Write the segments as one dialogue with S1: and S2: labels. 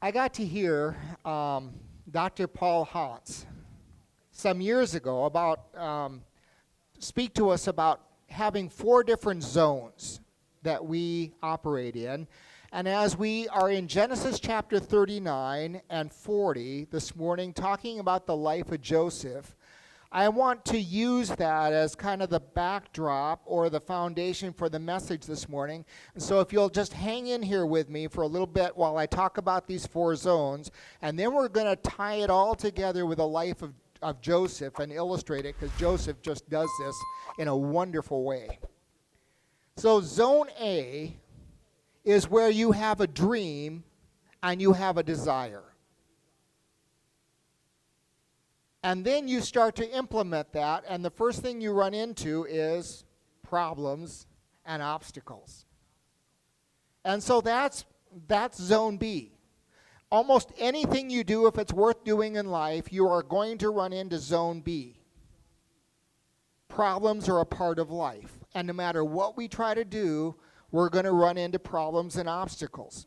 S1: I got to hear Dr. Paul Hans some years ago speak to us about having 4 different zones that we operate in. And as we are in Genesis chapter 39 and 40 this morning, talking about the life of Joseph, I want to use that as kind of the backdrop or the foundation for the message this morning. And so if you'll just hang in here with me for a little bit while I talk about these 4 zones, and then we're going to tie it all together with the life of Joseph and illustrate it, because Joseph just does this in a wonderful way. So zone A is where you have a dream and you have a desire. And then you start to implement that, and the first thing you run into is problems and obstacles. And so that's zone B. Almost anything you do, if it's worth doing in life, you are going to run into zone B. Problems are a part of life. And no matter what we try to do, we're going to run into problems and obstacles.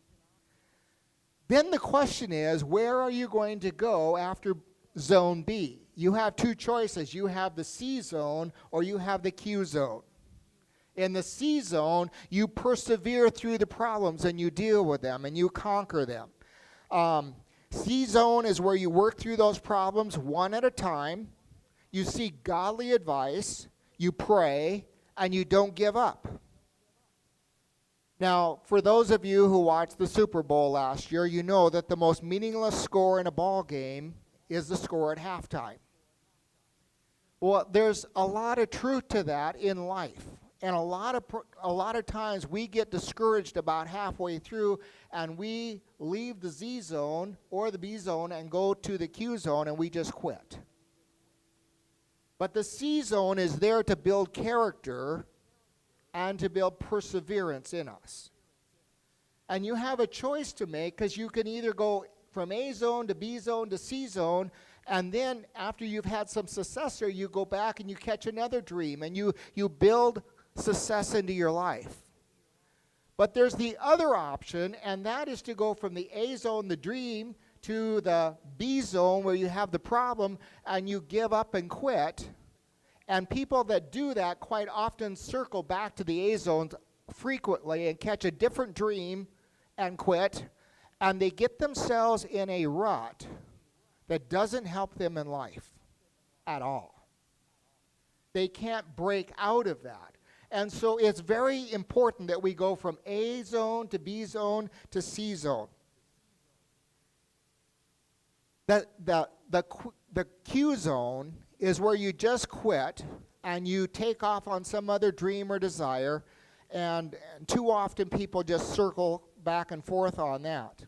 S1: Then the question is, where are you going to go after zone B? You have 2 choices. You have the C zone or you have the Q zone. In the C zone, you persevere through the problems and you deal with them and you conquer them. C zone is where you work through those problems one at a time. You seek godly advice, you pray, and you don't give up. Now, for those of you who watched the Super Bowl last year, you know that the most meaningless score in a ball game is the score at halftime. Well, there's a lot of truth to that in life. And a lot of times we get discouraged about halfway through and we leave the Z zone or the B zone and go to the Q zone and we just quit. But the C zone is there to build character and to build perseverance in us. And you have a choice to make, because you can either go from A zone to B zone to C zone, and then after you've had some success there, you go back and you catch another dream, and you build success into your life. But there's the other option, and that is to go from the A zone, the dream, to the B zone where you have the problem, and you give up and quit. And people that do that quite often circle back to the A zones frequently and catch a different dream and quit, and they get themselves in a rut that doesn't help them in life at all. They can't break out of that. And so it's very important that we go from A zone to B zone to C zone. The Q zone is where you just quit and you take off on some other dream or desire, and too often people just circle back and forth on that.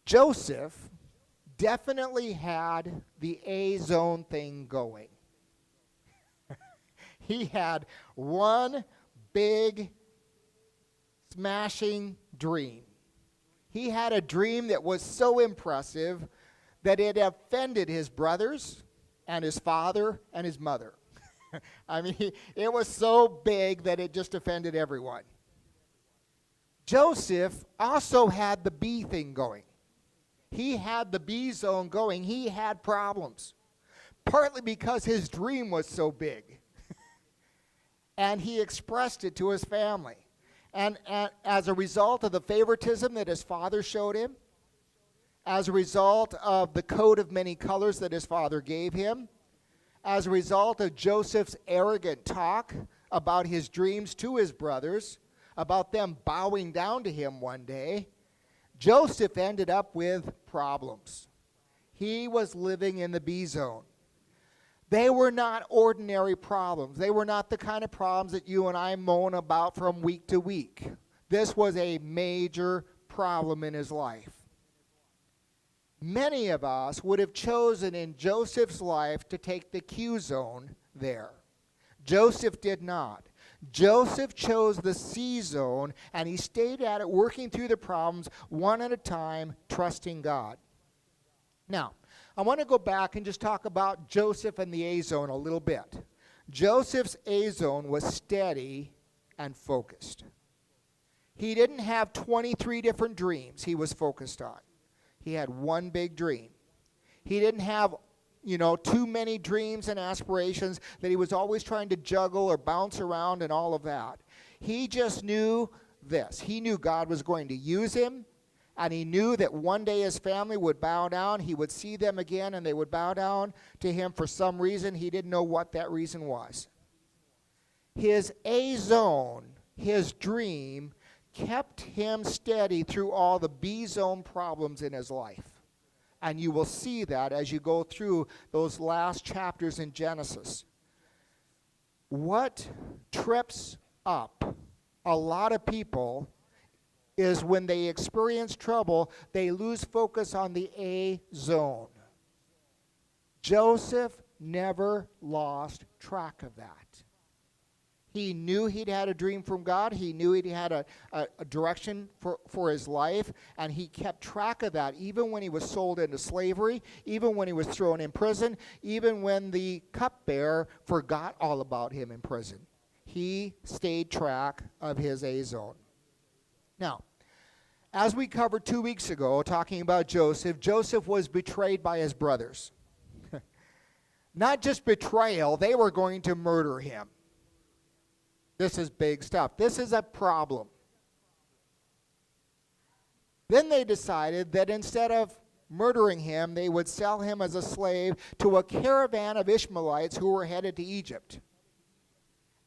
S1: Joseph definitely had the A zone thing going. He had one big smashing dream. He had a dream that was so impressive that it offended his brothers and his father and his mother. I mean, it was so big that it just offended everyone. Joseph also had the B thing going. He had the B zone going. He had problems, partly because his dream was so big. And he expressed it to his family. And as a result of the favoritism that his father showed him, as a result of the coat of many colors that his father gave him, as a result of Joseph's arrogant talk about his dreams to his brothers, about them bowing down to him one day, Joseph ended up with problems. He was living in the B zone. They were not ordinary problems. They were not the kind of problems that you and I moan about from week to week. This was a major problem in his life. Many of us would have chosen in Joseph's life to take the Q zone there. Joseph did not. Joseph chose the C zone, and he stayed at it, working through the problems one at a time, trusting God. Now, I want to go back and just talk about Joseph and the A zone a little bit. Joseph's A zone was steady and focused. He didn't have 23 different dreams he was focused on. He had one big dream. He didn't have, too many dreams and aspirations that he was always trying to juggle or bounce around and all of that. He just knew this. He knew God was going to use him, and he knew that one day his family would bow down. He would see them again, and they would bow down to him for some reason. He didn't know what that reason was. His A-zone, his dream, kept him steady through all the B-zone problems in his life. And you will see that as you go through those last chapters in Genesis. What trips up a lot of people is when they experience trouble, they lose focus on the A-zone. Joseph never lost track of that. He knew he'd had a dream from God. He knew he'd had a direction for his life, and he kept track of that even when he was sold into slavery, even when he was thrown in prison, even when the cupbearer forgot all about him in prison. He stayed track of his A-zone. Now, as we covered 2 weeks ago, talking about Joseph, Joseph was betrayed by his brothers. Not just betrayal, they were going to murder him. This is big stuff. This is a problem. Then they decided that instead of murdering him, they would sell him as a slave to a caravan of Ishmaelites who were headed to Egypt.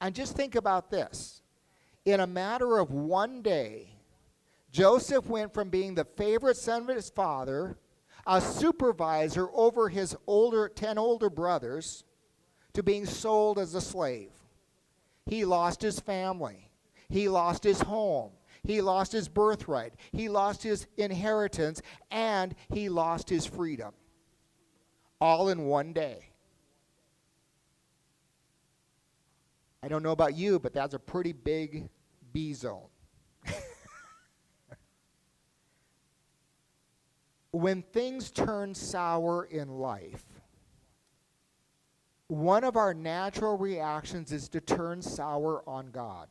S1: And just think about this. In a matter of one day, Joseph went from being the favorite son of his father, a supervisor over his 10 older brothers, to being sold as a slave. He lost his family. He lost his home. He lost his birthright. He lost his inheritance. And he lost his freedom. All in one day. I don't know about you, but that's a pretty big B-zone. When things turn sour in life, one of our natural reactions is to turn sour on God.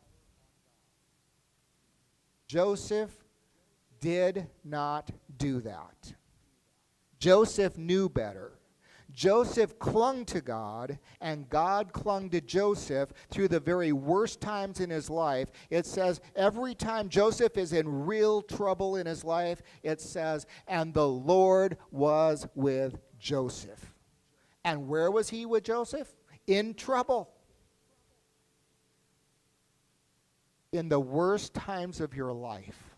S1: Joseph did not do that. Joseph knew better. Joseph clung to God, and God clung to Joseph through the very worst times in his life. It says every time Joseph is in real trouble in his life, it says, and the Lord was with Joseph. And where was he with Joseph? In trouble. In the worst times of your life,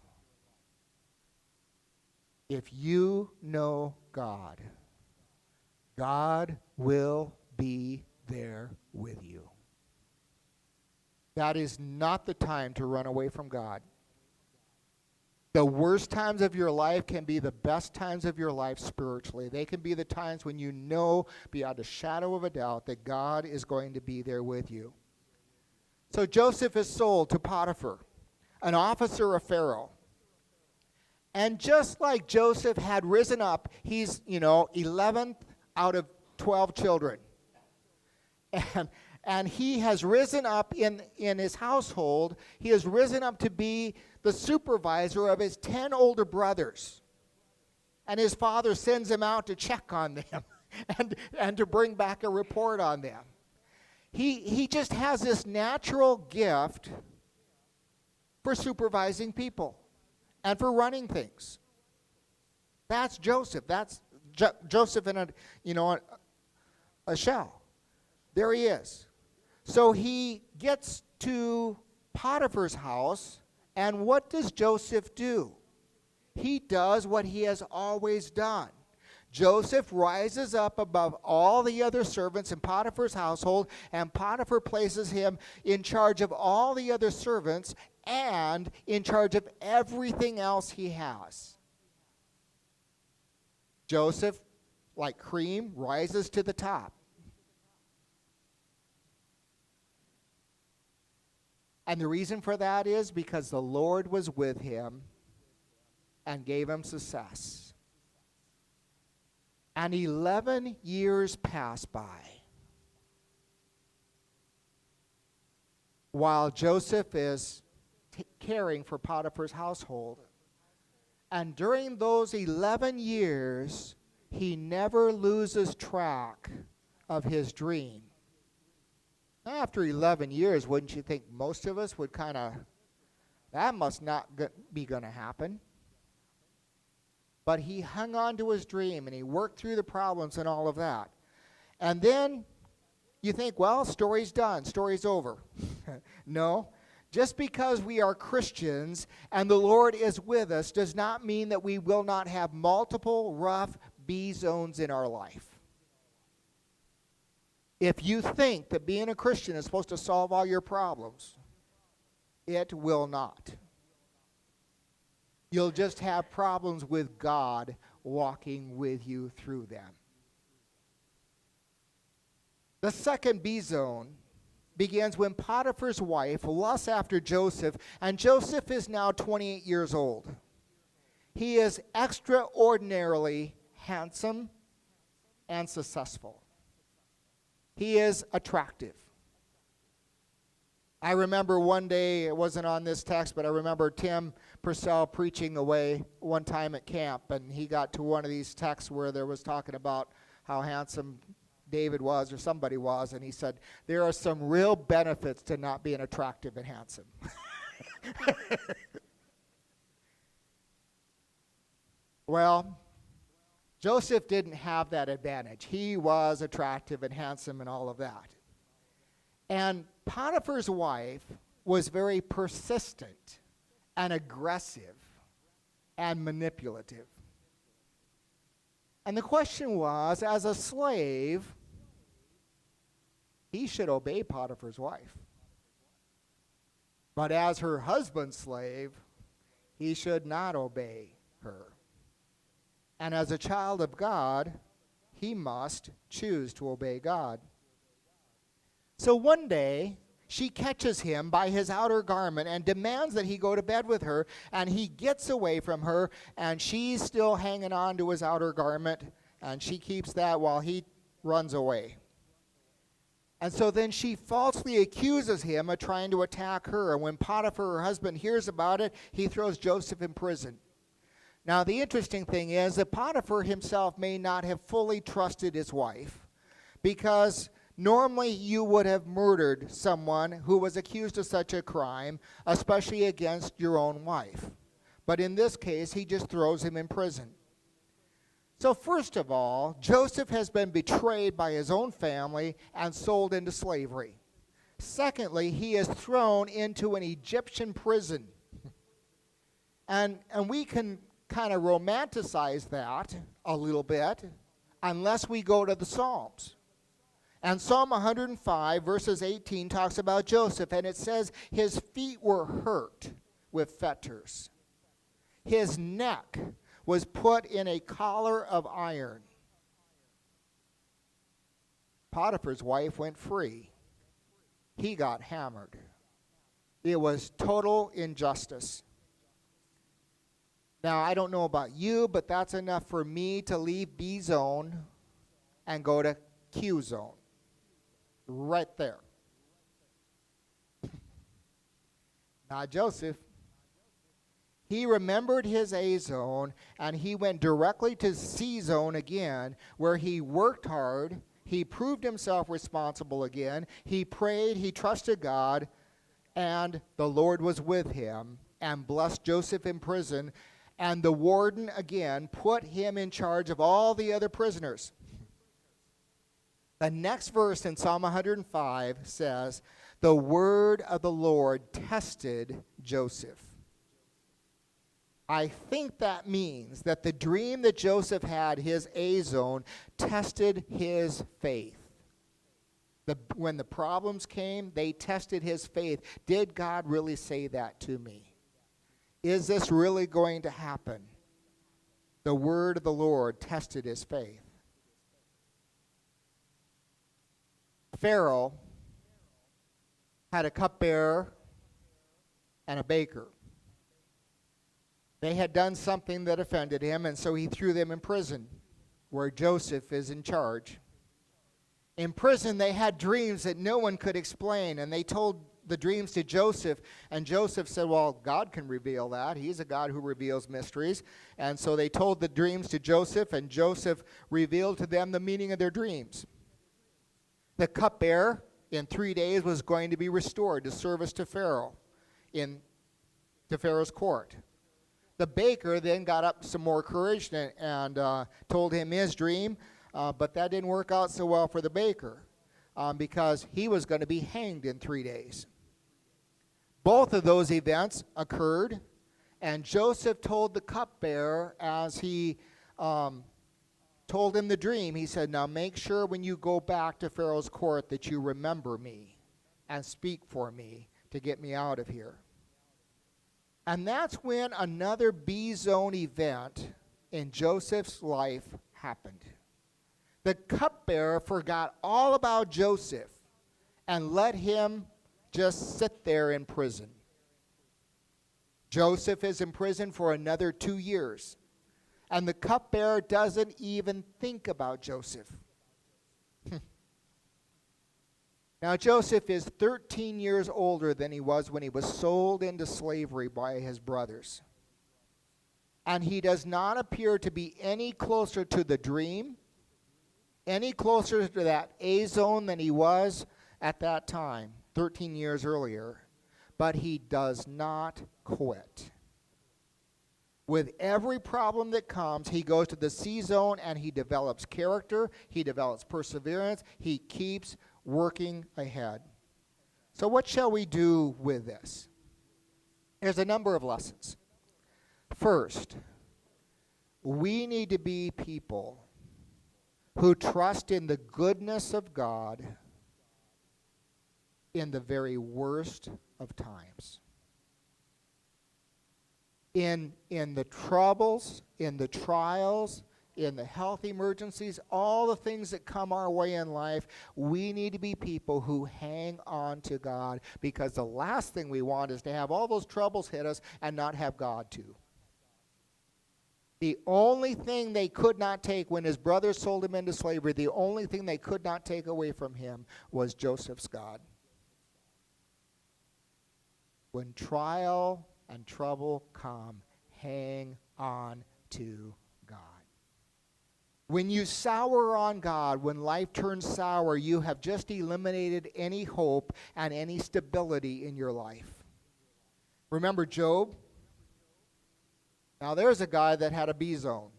S1: if you know God, God will be there with you. That is not the time to run away from God. The worst times of your life can be the best times of your life spiritually. They can be the times when you know beyond a shadow of a doubt that God is going to be there with you. So Joseph is sold to Potiphar, an officer of Pharaoh. And just like Joseph had risen up, he's, 11th out of 12 children. And he has risen up in his household. He has risen up to be the supervisor of his 10 older brothers. And his father sends him out to check on them and to bring back a report on them. He just has this natural gift for supervising people and for running things. That's Joseph. That's Joseph in a shell. There he is. So he gets to Potiphar's house, and what does Joseph do? He does what he has always done. Joseph rises up above all the other servants in Potiphar's household, and Potiphar places him in charge of all the other servants and in charge of everything else he has. Joseph, like cream, rises to the top. And the reason for that is because the Lord was with him and gave him success. And 11 years pass by while Joseph is caring for Potiphar's household. And during those 11 years, he never loses track of his dream. After 11 years, wouldn't you think most of us would that must not be going to happen? But he hung on to his dream, and he worked through the problems and all of that. And then you think, well, story's done, story's over. No. Just because we are Christians and the Lord is with us does not mean that we will not have multiple rough B zones in our life. If you think that being a Christian is supposed to solve all your problems, it will not. You'll just have problems with God walking with you through them. The second B zone begins when Potiphar's wife lusts after Joseph, and Joseph is now 28 years old. He is extraordinarily handsome and successful. He is attractive. I remember one day, it wasn't on this text, but I remember Tim Purcell preaching away one time at camp, and he got to one of these texts where there was talking about how handsome David was, or somebody was, and he said, there are some real benefits to not being attractive and handsome. Well, Joseph didn't have that advantage. He was attractive and handsome and all of that. And Potiphar's wife was very persistent and aggressive and manipulative. And the question was, as a slave, he should obey Potiphar's wife. But as her husband's slave, he should not obey her. And as a child of God, he must choose to obey God. So one day, she catches him by his outer garment and demands that he go to bed with her, and he gets away from her, and she's still hanging on to his outer garment, and she keeps that while he runs away. And so then she falsely accuses him of trying to attack her, and when Potiphar, her husband, hears about it, he throws Joseph in prison. Now, the interesting thing is that Potiphar himself may not have fully trusted his wife, because normally you would have murdered someone who was accused of such a crime, especially against your own wife. But in this case, he just throws him in prison. So first of all, Joseph has been betrayed by his own family and sold into slavery. Secondly, he is thrown into an Egyptian prison. And we can kind of romanticize that a little bit unless we go to the Psalms. And Psalm 105, verses 18, talks about Joseph, and it says, his feet were hurt with fetters. His neck was put in a collar of iron. Potiphar's wife went free. He got hammered. It was total injustice. Now, I don't know about you, but that's enough for me to leave B zone and go to Q zone. Right there. Now, Joseph, he remembered his A zone, and he went directly to C zone again, where he worked hard, he proved himself responsible again, he prayed, he trusted God, and the Lord was with him and blessed Joseph in prison, and the warden again put him in charge of all the other prisoners. The next verse in Psalm 105 says, the word of the Lord tested Joseph. I think that means that the dream that Joseph had, his A zone, tested his faith. When the problems came, they tested his faith. Did God really say that to me? Is this really going to happen? The word of the Lord tested his faith. Pharaoh had a cupbearer and a baker. They had done something that offended him, and so he threw them in prison, where Joseph is in charge. In prison, they had dreams that no one could explain, and they told the dreams to Joseph, and Joseph said, well, God can reveal that. He's a God who reveals mysteries. And so they told the dreams to Joseph, and Joseph revealed to them the meaning of their dreams. The cupbearer in 3 days was going to be restored to service to Pharaoh to Pharaoh's court. The baker then got up some more courage and told him his dream, but that didn't work out so well for the baker because he was going to be hanged in 3 days. Both of those events occurred, and Joseph told the cupbearer as he told him the dream, he said, now make sure when you go back to Pharaoh's court that you remember me and speak for me to get me out of here. And that's when another B-zone event in Joseph's life happened. The cupbearer forgot all about Joseph and let him just sit there in prison. Joseph is in prison for another 2 years. And the cupbearer doesn't even think about Joseph. Now, Joseph is 13 years older than he was when he was sold into slavery by his brothers. And he does not appear to be any closer to the dream, any closer to that A-zone than he was at that time, 13 years earlier. But he does not quit. With every problem that comes, he goes to the C-zone and he develops character, he develops perseverance, he keeps working ahead. So what shall we do with this? There's a number of lessons. First, we need to be people who trust in the goodness of God in the very worst of times. In the troubles, in the trials, in the health emergencies, all the things that come our way in life, we need to be people who hang on to God, because the last thing we want is to have all those troubles hit us and not have God too. The only thing they could not take when his brothers sold him into slavery, the only thing they could not take away from him was Joseph's God. When trial and trouble come, hang on to God. When you sour on God, when life turns sour, you have just eliminated any hope and any stability in your life. Remember Job? Now there's a guy that had a B zone.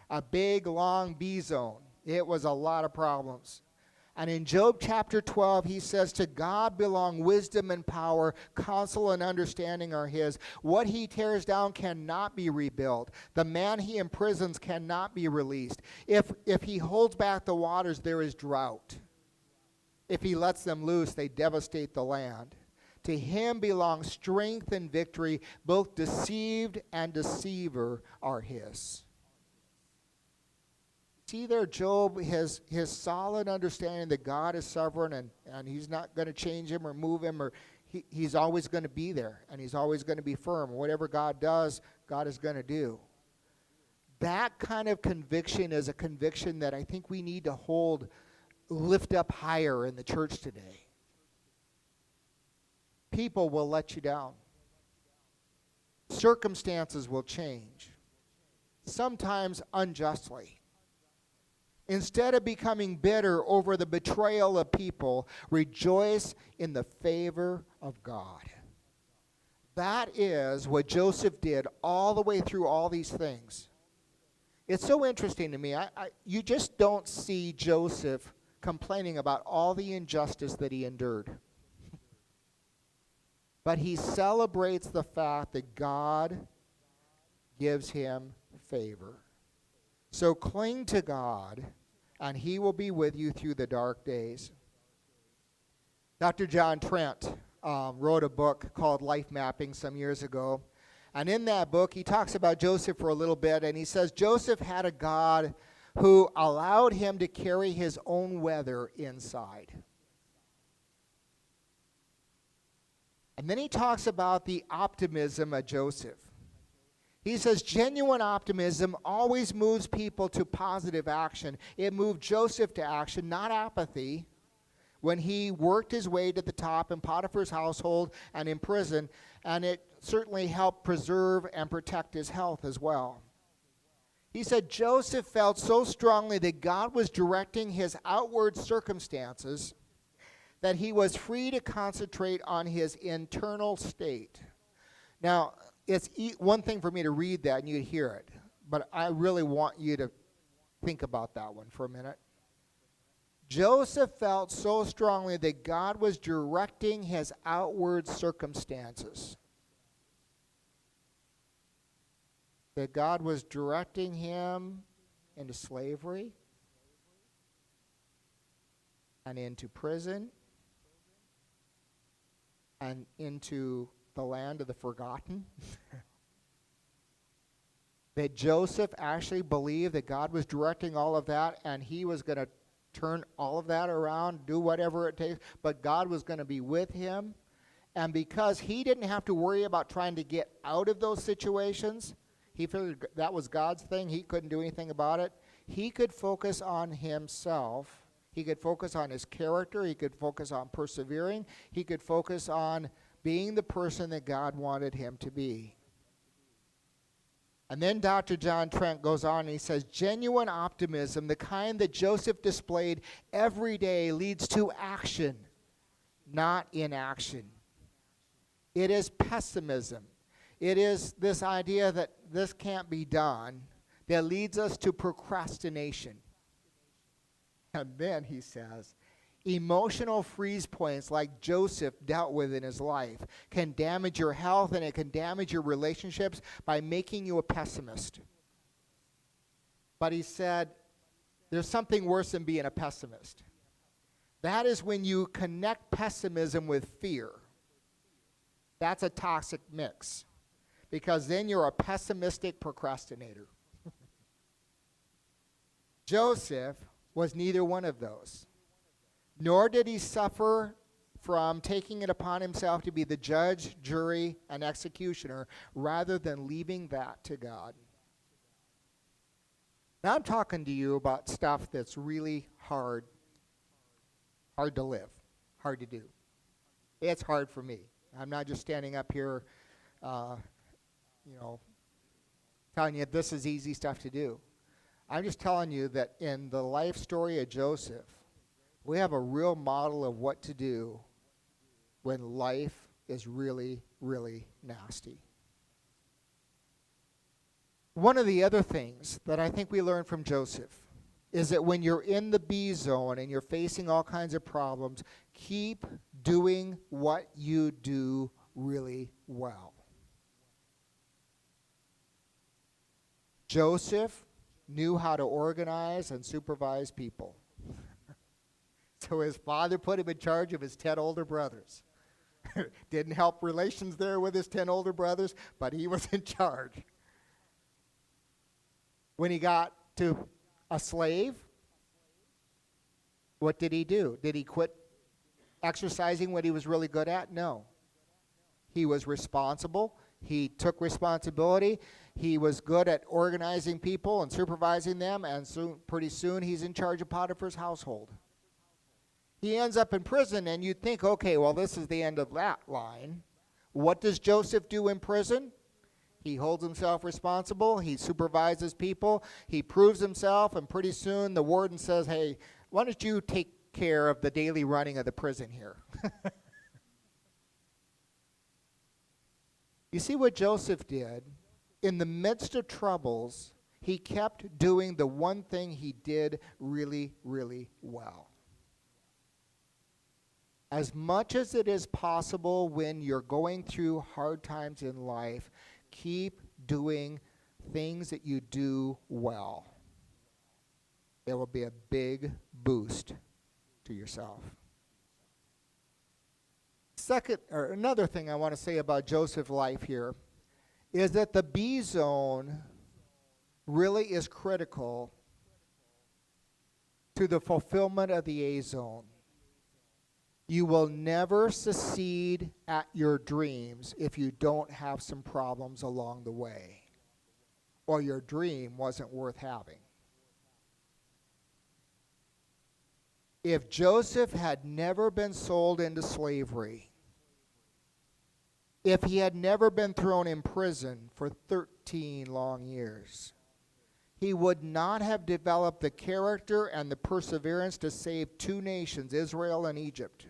S1: A big, long B zone. It was a lot of problems. And in Job chapter 12, he says, to God belong wisdom and power, counsel and understanding are his. What he tears down cannot be rebuilt. The man he imprisons cannot be released. If he holds back the waters, there is drought. If he lets them loose, they devastate the land. To him belong strength and victory. Both deceived and deceiver are his. See there, Job, his solid understanding that God is sovereign and he's not going to change him or move him, or he's always going to be there and he's always going to be firm. Whatever God does, God is going to do. That kind of conviction is a conviction that I think we need to lift up higher in the church today. People will let you down. Circumstances will change, sometimes unjustly. Instead of becoming bitter over the betrayal of people, rejoice in the favor of God. That is what Joseph did all the way through all these things. It's so interesting to me. You just don't see Joseph complaining about all the injustice that he endured. But he celebrates the fact that God gives him favor. So cling to God, and he will be with you through the dark days. Dr. John Trent wrote a book called Life Mapping some years ago. And in that book, he talks about Joseph for a little bit, and he says Joseph had a God who allowed him to carry his own weather inside. And then he talks about the optimism of Joseph. He says genuine optimism always moves people to positive action. It moved Joseph to action, not apathy. when he worked his way to the top in Potiphar's household and in prison, and it certainly helped preserve and protect his health as well. He said Joseph felt so strongly that God was directing his outward circumstances that he was free to concentrate on his internal state. Now, it's one thing for me to read that and you hear it, but I really want you to think about that one for a minute. Joseph felt so strongly that God was directing his outward circumstances. That God was directing him into slavery and into prison and into the land of the forgotten. That Joseph actually believed that God was directing all of that and he was going to turn all of that around, do whatever it takes, but God was going to be with him. And because he didn't have to worry about trying to get out of those situations, he figured that was God's thing. He couldn't do anything about it. He could focus on himself. He could focus on his character. He could focus on persevering. He could focus on being the person that God wanted him to be. And then Dr. John Trent goes on and he says, genuine optimism, the kind that Joseph displayed every day, leads to action, not inaction. It is pessimism. It is this idea that this can't be done that leads us to procrastination. And then he says, emotional freeze points like Joseph dealt with in his life can damage your health and it can damage your relationships by making you a pessimist. But he said, there's something worse than being a pessimist. That is when you connect pessimism with fear. That's a toxic mix. Because then you're a pessimistic procrastinator. Joseph was neither one of those. Nor did he suffer from taking it upon himself to be the judge, jury, and executioner, rather than leaving that to God. Now I'm talking to you about stuff that's really hard to live, hard to do. It's hard for me. I'm not just standing up here telling you this is easy stuff to do. I'm just telling you that in the life story of Joseph, we have a real model of what to do when life is really, really nasty. One of the other things that I think we learn from Joseph is that when you're in the B zone and you're facing all kinds of problems, keep doing what you do really well. Joseph knew how to organize and supervise people. So his father put him in charge of his 10 older brothers. Didn't help relations there with his 10 older brothers, but he was in charge. When he got to a slave, what did he do? Did he quit exercising what he was really good at? No. He was responsible. He took responsibility. He was good at organizing people and supervising them, and pretty soon he's in charge of Potiphar's household. He ends up in prison, and you'd think, okay, well, this is the end of that line. What does Joseph do in prison? He holds himself responsible. He supervises people. He proves himself, and pretty soon the warden says, hey, why don't you take care of the daily running of the prison here? You see what Joseph did? In the midst of troubles, he kept doing the one thing he did really, really well. As much as it is possible when you're going through hard times in life, keep doing things that you do well. It will be a big boost to yourself. Another thing I want to say about Joseph's life here is that the B zone really is critical to the fulfillment of the A zone. You will never succeed at your dreams if you don't have some problems along the way, or your dream wasn't worth having. If Joseph had never been sold into slavery, if he had never been thrown in prison for 13 long years, he would not have developed the character and the perseverance to save two nations, Israel and Egypt,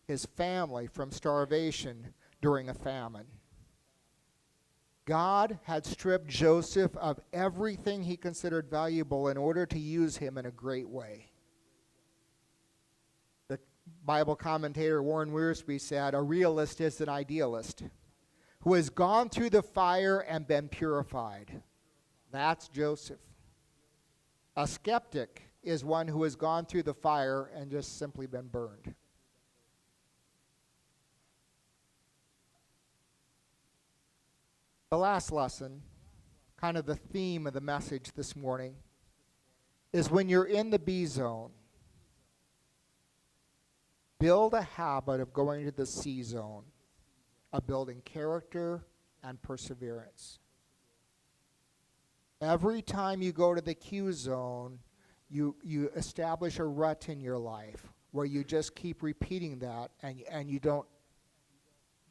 S1: his family from starvation during a famine. God had stripped Joseph of everything he considered valuable in order to use him in a great way. The Bible commentator Warren Wiersbe said, "A realist is an idealist who has gone through the fire and been purified." That's Joseph. A skeptic is one who has gone through the fire and just simply been burned. The last lesson, kind of the theme of the message this morning, is when you're in the B zone, build a habit of going to the C zone, of building character and perseverance. Every time you go to the Q zone, you establish a rut in your life where you just keep repeating that and you don't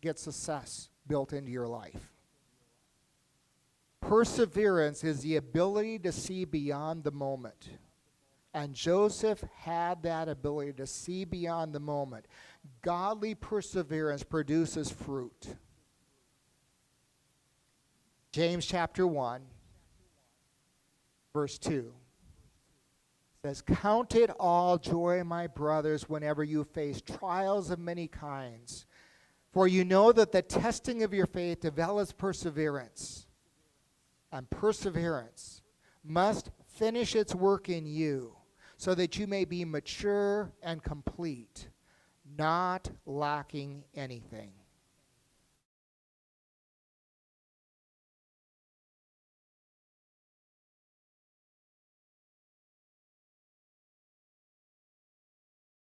S1: get success built into your life. Perseverance is the ability to see beyond the moment. And Joseph had that ability to see beyond the moment. Godly perseverance produces fruit. James chapter 1, verse 2 says, "Count it all joy, my brothers, whenever you face trials of many kinds. For you know that the testing of your faith develops perseverance. And perseverance must finish its work in you, so that you may be mature and complete, not lacking anything."